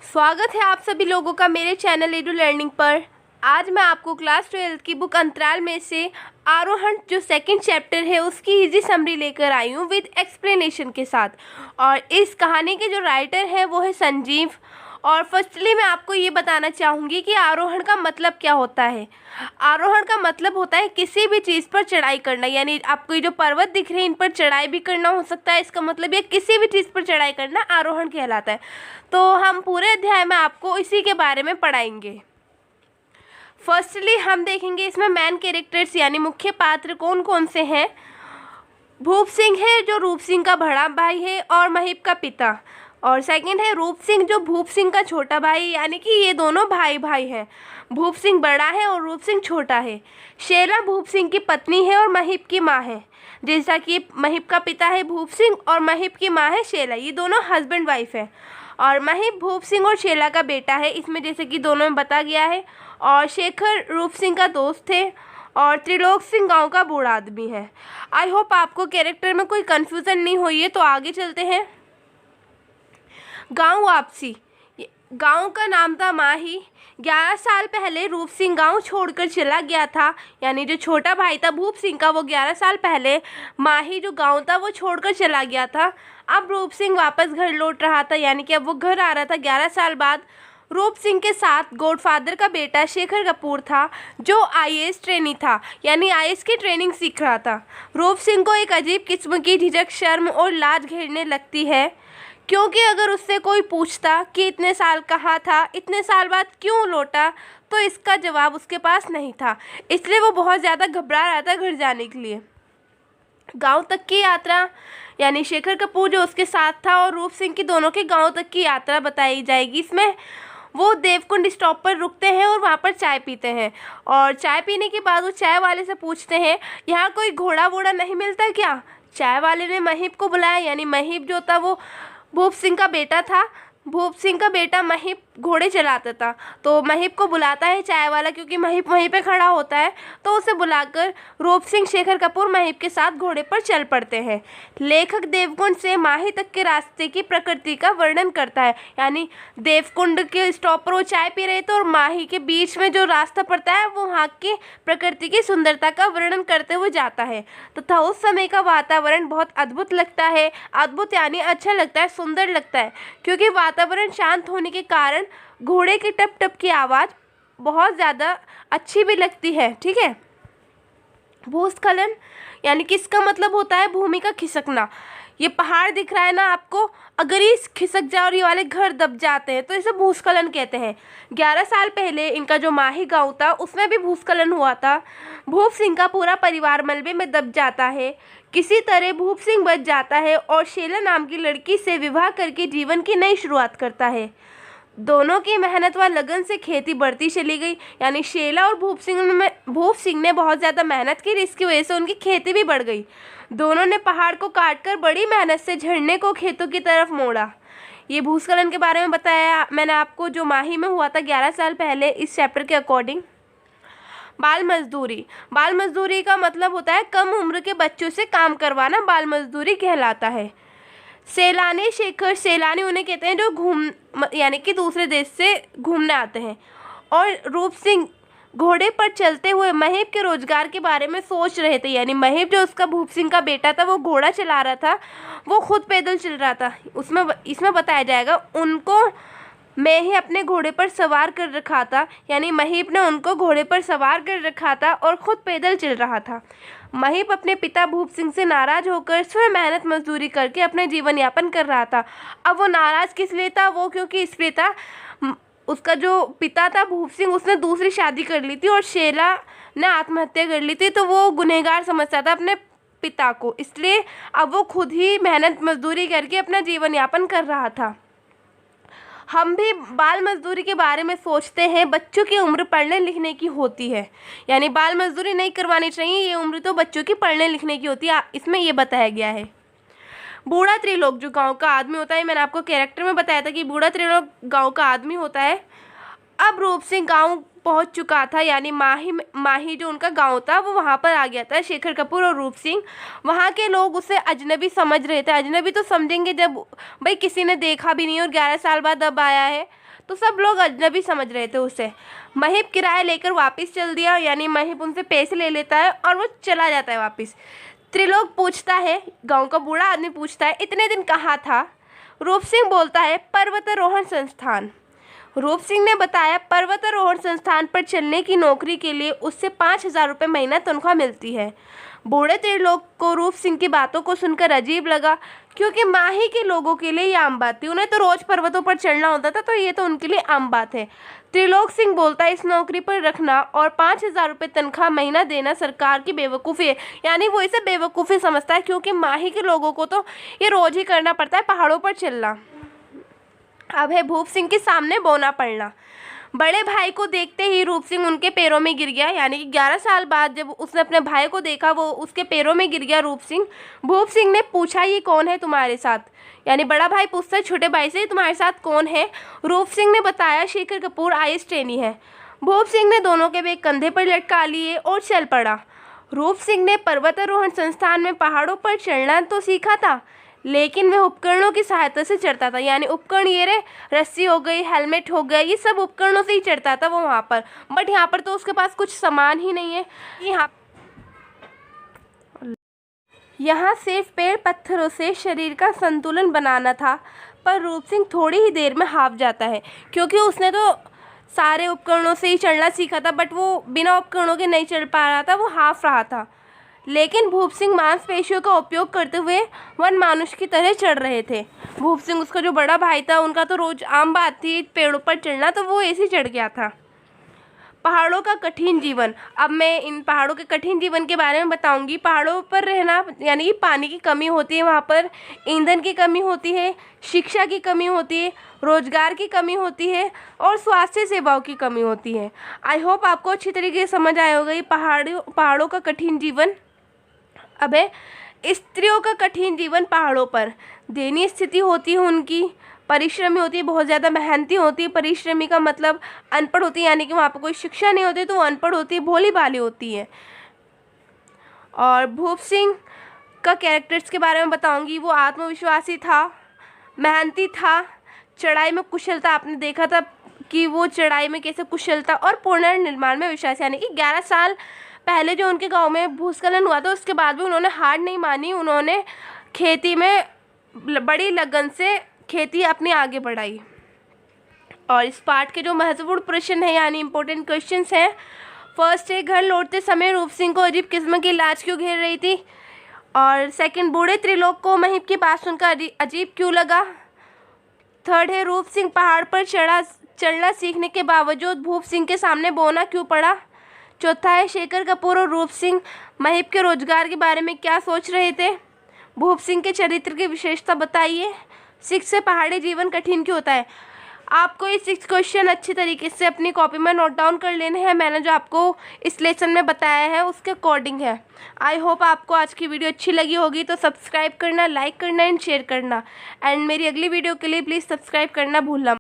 स्वागत है आप सभी लोगों का मेरे चैनल एडू लर्निंग पर। आज मैं आपको क्लास 12 की बुक अंतराल में से आरोहण जो सेकंड चैप्टर है उसकी इजी समरी लेकर आई हूँ विद एक्सप्लेनेशन के साथ। और इस कहानी के जो राइटर है वो है संजीव। और फर्स्टली मैं आपको ये बताना चाहूँगी कि आरोहण का मतलब क्या होता है। आरोहण का मतलब होता है किसी भी चीज़ पर चढ़ाई करना, यानी आपको ये जो पर्वत दिख रहे हैं इन पर चढ़ाई भी करना हो सकता है। इसका मतलब ये किसी भी चीज़ पर चढ़ाई करना आरोहण कहलाता है। तो हम पूरे अध्याय में आपको इसी के बारे में पढ़ाएंगे। फर्स्टली हम देखेंगे इसमें मेन कैरेक्टर्स यानी मुख्य पात्र कौन कौन से हैं। भूप सिंह है जो रूप सिंह का बड़ा भाई है और महीप का पिता। और सेकंड है रूप सिंह जो भूप सिंह का छोटा भाई, यानी कि ये दोनों भाई भाई हैं। भूप सिंह बड़ा है और रूप सिंह छोटा है। शैला भूप सिंह की पत्नी है और महीप की माँ है। जैसा कि महीप का पिता है भूप सिंह और महीप की माँ है शैला, ये दोनों हस्बैंड वाइफ है। और महीप भूप सिंह और शैला का बेटा है इसमें, जैसे कि दोनों में बता गया है। और शेखर रूप सिंह का दोस्त है और त्रिलोक सिंह गांव का बूढ़ा आदमी है। आई होप आपको कैरेक्टर में कोई कन्फ्यूज़न नहीं हुई है। तो आगे चलते हैं। गांव वापसी। गांव का नाम था माही। 11 साल पहले रूप सिंह गांव छोड़कर चला गया था, यानी जो छोटा भाई था भूप सिंह का वो 11 साल पहले माही जो गांव था वो छोड़कर चला गया था। अब रूप सिंह वापस घर लौट रहा था, यानी कि अब वो घर आ रहा था 11 साल बाद। रूप सिंह के साथ गॉडफादर का बेटा शेखर कपूर था जो आईएएस ट्रेनी था, यानी आईएएस की ट्रेनिंग सीख रहा था। रूप सिंह को एक अजीब किस्म की झिझक, शर्म और लाज घेरने लगती है, क्योंकि अगर उससे कोई पूछता कि इतने साल कहाँ था, इतने साल बाद क्यों लौटा, तो इसका जवाब उसके पास नहीं था। इसलिए वो बहुत ज़्यादा घबरा रहा था घर जाने के लिए। गांव तक की यात्रा, यानी शेखर कपूर जो उसके साथ था और रूप सिंह की दोनों के गांव तक की यात्रा बताई जाएगी। इसमें वो देवकुंड स्टॉप पर रुकते हैं और वहाँ पर चाय पीते हैं। और चाय पीने के बाद वो चाय वाले से पूछते हैं यहाँ कोई घोड़ा वोड़ा नहीं मिलता क्या। चाय वाले ने महीप को बुलाया, यानी महीप जो था वो भूप सिंह का बेटा था। भूप सिंह का बेटा महीप घोड़े चलाता था। तो महीप को बुलाता है चाय वाला, क्योंकि महीप वहीं पे खड़ा होता है। तो उसे बुलाकर रूप सिंह शेखर कपूर महीप के साथ घोड़े पर चल पड़ते हैं। लेखक देवकुंड से माही तक के रास्ते की प्रकृति का वर्णन करता है, यानी देवकुंड के स्टॉप पर वो चाय पी रहे थे और माही के बीच में जो रास्ता पड़ता है वो वहाँ की प्रकृति की सुंदरता का वर्णन करते हुए जाता है। तथा उस समय का वातावरण बहुत अद्भुत लगता है। अद्भुत यानी अच्छा लगता है, सुंदर लगता है, क्योंकि वातावरण शांत होने के कारण घोड़े की टप टप की आवाज़ बहुत ज़्यादा अच्छी भी लगती है। ठीक है। भूस्खलन यानी कि इसका मतलब होता है भूमि का खिसकना। ये पहाड़ दिख रहा है ना आपको, अगर ये खिसक जाए और ये वाले घर दब जाते हैं तो इसे भूस्खलन कहते हैं। 11 साल पहले इनका जो माही गांव था उसमें भी भूस्खलन हुआ था। भूप सिंह का पूरा परिवार मलबे में दब जाता है। किसी तरह भूप सिंह बच जाता है और शैला नाम की लड़की से विवाह करके जीवन की नई शुरुआत करता है। दोनों की मेहनत व लगन से खेती बढ़ती चली गई, यानी शैला और भूप सिंह ने बहुत ज़्यादा मेहनत की, इसकी वजह से उनकी खेती भी बढ़ गई। दोनों ने पहाड़ को काटकर बड़ी मेहनत से झरने को खेतों की तरफ मोड़ा। ये भूस्खलन के बारे में बताया मैंने आपको, जो माही में हुआ था 11 साल पहले इस चैप्टर के अकॉर्डिंग। बाल मजदूरी। बाल मजदूरी का मतलब होता है कम उम्र के बच्चों से काम करवाना, बाल मजदूरी कहलाता है। सैलानी शेखर, सैलानी उन्हें कहते हैं जो यानी कि दूसरे देश से घूमने आते हैं। और रूप सिंह घोड़े पर चलते हुए महीप के रोजगार के बारे में सोच रहे थे, यानी महीप जो उसका भूप सिंह का बेटा था वो घोड़ा चला रहा था, वो खुद पैदल चल रहा था। इसमें बताया जाएगा उनको मैं ही अपने घोड़े पर सवार कर रखा था, यानी महीप ने उनको घोड़े पर सवार कर रखा था और ख़ुद पैदल चल रहा था। महीप अपने पिता भूप सिंह से नाराज़ होकर स्वयं मेहनत मजदूरी करके अपने जीवन यापन कर रहा था। अब वो नाराज़ किस लिए था, वो क्योंकि इसलिए था उसका जो पिता था भूप सिंह उसने दूसरी शादी कर ली थी और शैला ने आत्महत्या कर ली थी, तो वो गुनहगार समझता था अपने पिता को, इसलिए अब वो खुद ही मेहनत मजदूरी करके अपना जीवन यापन कर रहा था। हम भी बाल मजदूरी के बारे में सोचते हैं, बच्चों की उम्र पढ़ने लिखने की होती है, यानी बाल मजदूरी नहीं करवानी चाहिए, ये उम्र तो बच्चों की पढ़ने लिखने की होती है, इसमें ये बताया गया है। बूढ़ा त्रिलोक जो गांव का आदमी होता है, मैंने आपको कैरेक्टर में बताया था कि बूढ़ा त्रिलोक गांव का आदमी होता है। अब रूप सिंह गांव पहुंच चुका था, यानी माही जो उनका गांव था वो वहां पर आ गया था। शेखर कपूर और रूप सिंह, वहां के लोग उसे अजनबी समझ रहे थे। अजनबी तो समझेंगे जब भाई किसी ने देखा भी नहीं और 11 साल बाद अब आया है, तो सब लोग अजनबी समझ रहे थे उसे। महिप किराया लेकर वापस चल दिया, यानी महिप उनसे पैसे ले लेता है और वो चला जाता है वापस। त्रिलोक पूछता है, गांव का बूढ़ा आदमी पूछता है, इतने दिन कहाँ था? रूप सिंह बोलता है, पर्वतारोहण संस्थान। रूप सिंह ने बताया, पर्वतारोहण संस्थान पर चलने की नौकरी के लिए उससे 5,000 रुपये महीना तनख्वाह मिलती है। बूढ़े त्रिलोक को रूप सिंह की बातों को सुनकर अजीब लगा, क्योंकि माही के लोगों के लिए ये आम बात थी। उन्हें तो रोज पर्वतों पर चढ़ना होता था, तो ये तो उनके लिए आम बात है। त्रिलोक सिंह बोलता है, इस नौकरी पर रखना और 5,000 रुपये तनख्वाह महीना देना सरकार की बेवकूफ़ी है। यानी वो इसे बेवकूफ़ी समझता है, क्योंकि माही के लोगों को तो ये रोज ही करना पड़ता है, पहाड़ों पर चलना। अब है भूप सिंह के सामने बौना पड़ना। बड़े भाई को देखते ही रूप सिंह उनके पैरों में गिर गया, यानी कि 11 साल बाद जब उसने अपने भाई को देखा वो उसके पैरों में गिर गया रूप सिंह। भूप सिंह ने पूछा, ये कौन है तुम्हारे साथ? यानी बड़ा भाई पूछता है छोटे भाई से, तुम्हारे साथ कौन है? रूप सिंह ने बताया, शेखर कपूर IAS ट्रेनी है। भूप सिंह ने दोनों के बैग कंधे पर लटका लिए और चल पड़ा। रूप सिंह ने पर्वतारोहण संस्थान में पहाड़ों पर चढ़ना तो सीखा था, लेकिन वह उपकरणों की सहायता से चढ़ता था। यानी उपकरण ये रहे, रस्सी हो गई, हेलमेट हो गया, ये सब उपकरणों से ही चढ़ता था वो वहाँ पर। बट यहाँ पर तो उसके पास कुछ सामान ही नहीं है। यहाँ सिर्फ पेड़ पत्थरों से शरीर का संतुलन बनाना था। पर रूप सिंह थोड़ी ही देर में हाफ जाता है, क्योंकि उसने तो सारे उपकरणों से ही चढ़ना सीखा था, बट वो बिना उपकरणों के नहीं चढ़ पा रहा था, वो हाफ रहा था। लेकिन भूप सिंह मांसपेशियों का उपयोग करते हुए वन मानुष की तरह चढ़ रहे थे। भूप सिंह, उसका जो बड़ा भाई था, उनका तो रोज आम बात थी पेड़ों पर चढ़ना, तो वो ऐसे ही चढ़ गया था। पहाड़ों का कठिन जीवन। अब मैं इन पहाड़ों के कठिन जीवन के बारे में बताऊंगी। पहाड़ों पर रहना, यानी कि पानी की कमी होती है, वहाँ पर ईंधन की कमी होती है, शिक्षा की कमी होती है, रोजगार की कमी होती है और स्वास्थ्य सेवाओं की कमी होती है। आई होप आपको अच्छी तरीके से समझ आया होगा ये पहाड़ों का कठिन जीवन। अब है स्त्रियों का कठिन जीवन। पहाड़ों पर दयनीय स्थिति होती है उनकी, परिश्रमी होती है, बहुत ज़्यादा मेहनती होती है। परिश्रमी का मतलब अनपढ़ होती है, यानी कि वहाँ पर कोई शिक्षा नहीं होती, तो वो अनपढ़ होती है, भोली भाली होती है। और भूप सिंह का कैरेक्टर्स के बारे में बताऊंगी। वो आत्मविश्वासी था, मेहनती था, चढ़ाई में कुशल था। आपने देखा था कि वो चढ़ाई में कैसे कुशल था, और पुनर्निर्माण में विश्वास, यानी कि 11 साल पहले जो उनके गांव में भूस्खलन हुआ था, उसके बाद भी उन्होंने हार नहीं मानी। उन्होंने खेती में बड़ी लगन से खेती अपनी आगे बढ़ाई। और इस पार्ट के जो महत्वपूर्ण प्रश्न हैं, यानी इम्पोर्टेंट क्वेश्चंस हैं। फर्स्ट है, घर लौटते समय रूप सिंह को अजीब किस्म की लाज क्यों घेर रही थी? और सेकंड, बूढ़े त्रिलोक को महिप की बात सुनकर अजीब क्यों लगा? थर्ड है, रूप सिंह पहाड़ पर चढ़ना सीखने के बावजूद भूप सिंह के सामने बौना क्यों पड़ा? चौथा है, शेखर कपूर और रूप सिंह महिप के रोजगार के बारे में क्या सोच रहे थे? भूप सिंह के चरित्र की विशेषता बताइए। 6 से पहाड़ी जीवन कठिन क्यों होता है? आपको ये 6 क्वेश्चन अच्छी तरीके से अपनी कॉपी में नोट डाउन कर लेने हैं। मैंने जो आपको इस लेसन में बताया है उसके अकॉर्डिंग है। आई होप आपको आज की वीडियो अच्छी लगी होगी, तो सब्सक्राइब करना, लाइक करना एंड शेयर करना। एंड मेरी अगली वीडियो के लिए प्लीज़ सब्सक्राइब करना भूलना।